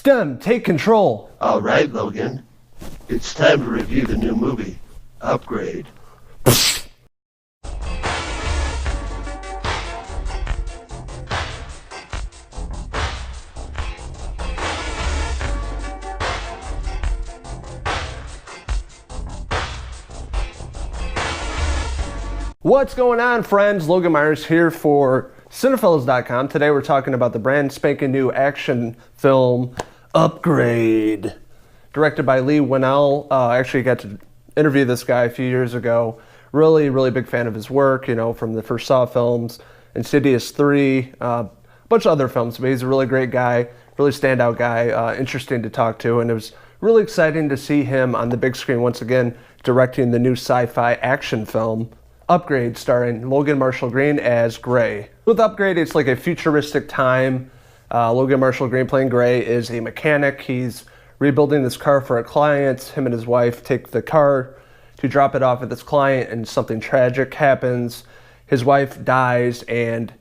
Stem, take control. All right, Logan. It's time to review the new movie, Upgrade. What's going on, friends? Logan Myerz here for Cinephellas.com. Today we're talking about the brand spanking new action film, Upgrade. Directed by Leigh Whannell. I actually got to interview this guy a few years ago. Really big fan of his work, from the first Saw films, Insidious 3, a bunch of other films. But he's a really great guy, really standout guy, interesting to talk to. And it was really exciting to see him on the big screen once again, directing the new sci-fi action film, Upgrade, starring Logan Marshall Green as Gray. With Upgrade, it's like a futuristic time. Logan Marshall Green, playing Gray, is a mechanic. He's rebuilding this car for a client. Him and his wife take the car to drop it off at this client, and something tragic happens. His wife dies, and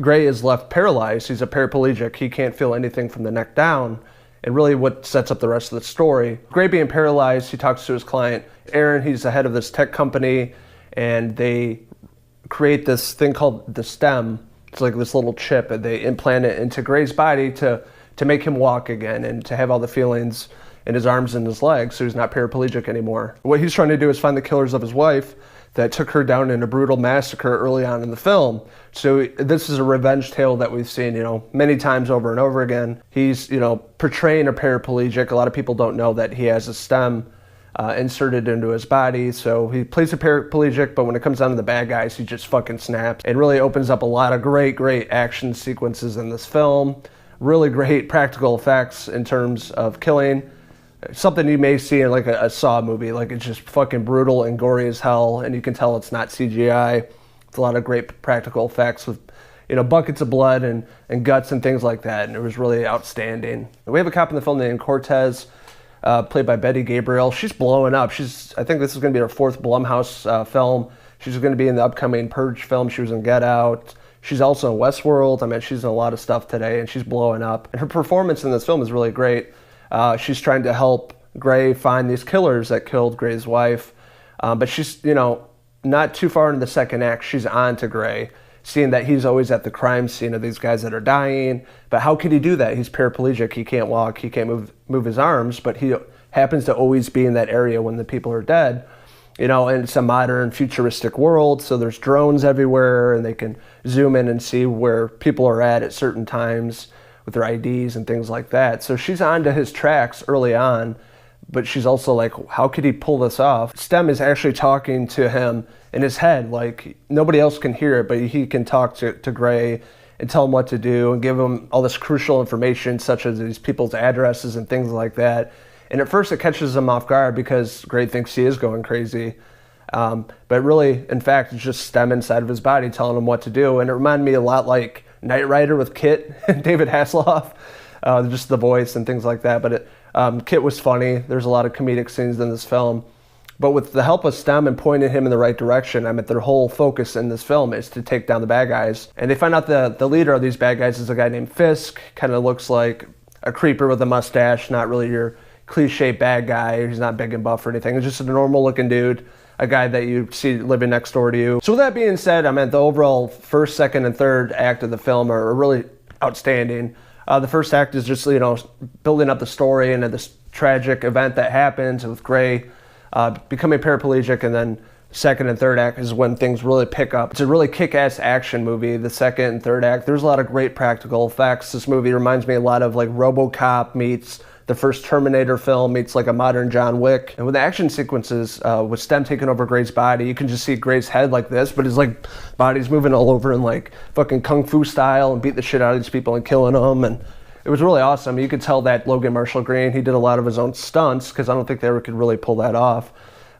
Gray is left paralyzed. He's a paraplegic. He can't feel anything from the neck down, and really what sets up the rest of the story. Gray being paralyzed, he talks to his client, Aaron. He's the head of this tech company, and they create this thing called the Stem. It's like this little chip, and they implant it into Gray's body to make him walk again and to have all the feelings in his arms and his legs, so he's not paraplegic anymore. What he's trying to do is find the killers of his wife that took her down in a brutal massacre early on in the film. So this is a revenge tale that we've seen, many times over and over again. He's, portraying a paraplegic. A lot of people don't know that he has a stem inserted into his body, so he plays a paraplegic, but when it comes down to the bad guys, he just fucking snaps. It really opens up a lot of great action sequences in this film. Really great practical effects in terms of killing. Something you may see in like a Saw movie. Like, it's just fucking brutal and gory as hell, and you can tell it's not CGI. It's a lot of great practical effects with buckets of blood and guts and things like that, and it was really outstanding. We have a cop in the film named Cortez, played by Gabriel. She's blowing up. I think this is going to be her fourth Blumhouse film. She's going to be in the upcoming Purge film. She was in Get Out. She's also in Westworld. I mean, she's in a lot of stuff today, and she's blowing up. And her performance in this film is really great. She's trying to help Gray find these killers that killed Gray's wife. But she's, not too far into the second act, she's on to Gray, seeing that he's always at the crime scene of these guys that are dying. But how could he do that? He's paraplegic. He can't walk. He can't move his arms. But he happens to always be in that area when the people are dead. And it's a modern, futuristic world, so there's drones everywhere, and they can zoom in and see where people are at certain times with their IDs and things like that. So she's on to his tracks early on, but she's also like, how could he pull this off? Stem is actually talking to him in his head, like nobody else can hear it, but he can talk to Gray and tell him what to do and give him all this crucial information, such as these people's addresses and things like that. And at first it catches him off guard because Gray thinks he is going crazy. But really, in fact, it's just Stem inside of his body telling him what to do. And it reminded me a lot like Knight Rider with Kit and David Hasselhoff, just the voice and things like that. But Kit was funny. There's a lot of comedic scenes in this film. But with the help of Stem and pointing him in the right direction, their whole focus in this film is to take down the bad guys. And they find out the leader of these bad guys is a guy named Fisk. Kind of looks like a creeper with a mustache, not really your cliche bad guy. He's not big and buff or anything. He's just a normal looking dude, a guy that you see living next door to you. So with that being said, the overall first, second, and third act of the film are really outstanding. The first act is just, building up the story and this tragic event that happens with Gray becoming paraplegic, and then second and third act is when things really pick up. It's a really kick-ass action movie. The second and third act, there's a lot of great practical effects. This movie reminds me a lot of like RoboCop meets the first Terminator film meets like a modern John Wick. And with the action sequences, with Stem taking over Gray's body, you can just see Gray's head like this, but his like body's moving all over in like fucking kung fu style and beat the shit out of these people and killing them. And it was really awesome. You could tell that Logan Marshall Green, he did a lot of his own stunts, because I don't think they ever could really pull that off.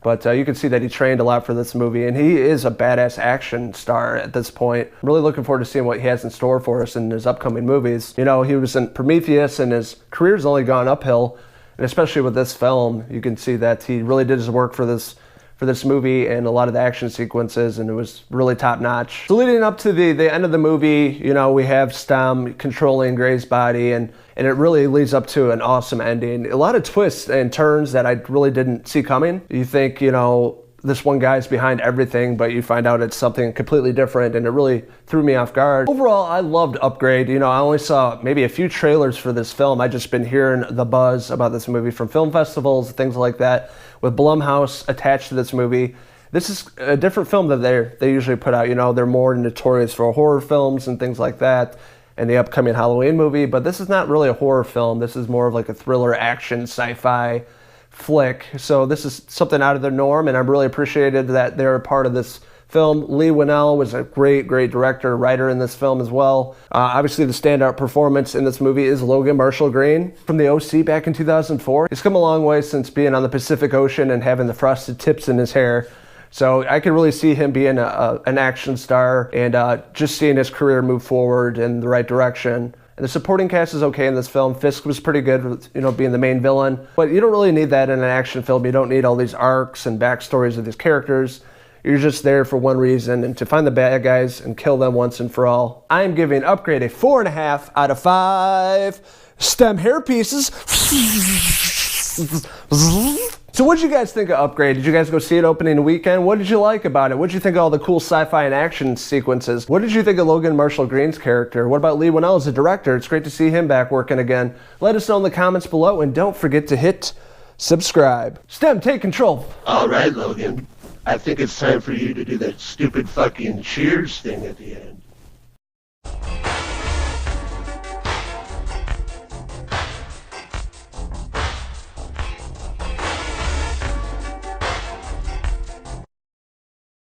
But you can see that he trained a lot for this movie, and he is a badass action star at this point. I'm really looking forward to seeing what he has in store for us in his upcoming movies. He was in Prometheus, and his career's only gone uphill, and especially with this film, you can see that he really did his work for this for this movie and a lot of the action sequences, and it was really top notch. So leading up to the end of the movie, you know, we have Stem controlling Gray's body, and it really leads up to an awesome ending. A lot of twists and turns that I really didn't see coming. You think, you know, this one guy's behind everything, but you find out it's something completely different, and it really threw me off guard. Overall, I loved Upgrade. You know, I only saw maybe a few trailers for this film. I just been hearing the buzz about this movie from film festivals, things like that, with Blumhouse attached to this movie. This is a different film that they usually put out. You know, they're more notorious for horror films and things like that, and the upcoming Halloween movie, but this is not really a horror film. This is more of like a thriller, action, sci-fi flick. So this is something out of the norm, and I'm really appreciated that they're a part of this film. Leigh Whannell was a great director, writer in this film as well. Obviously, the standout performance in this movie is Logan Myerz from the OC back in 2004. He's come a long way since being on the Pacific Ocean and having the frosted tips in his hair. So I can really see him being an action star, and just seeing his career move forward in the right direction. And the supporting cast is okay in this film. Fisk was pretty good with, you know, being the main villain. But you don't really need that in an action film. You don't need all these arcs and backstories of these characters. You're just there for one reason, and to find the bad guys and kill them once and for all. I am giving Upgrade a 4.5 out of 5 STEM hair pieces. So what did you guys think of Upgrade? Did you guys go see it opening weekend? What did you like about it? What did you think of all the cool sci-fi and action sequences? What did you think of Logan Myerz character? What about Leigh Whannell as a director? It's great to see him back working again. Let us know in the comments below, and don't forget to hit subscribe. Stem, take control. All right, Logan. I think it's time for you to do that stupid fucking cheers thing at the end.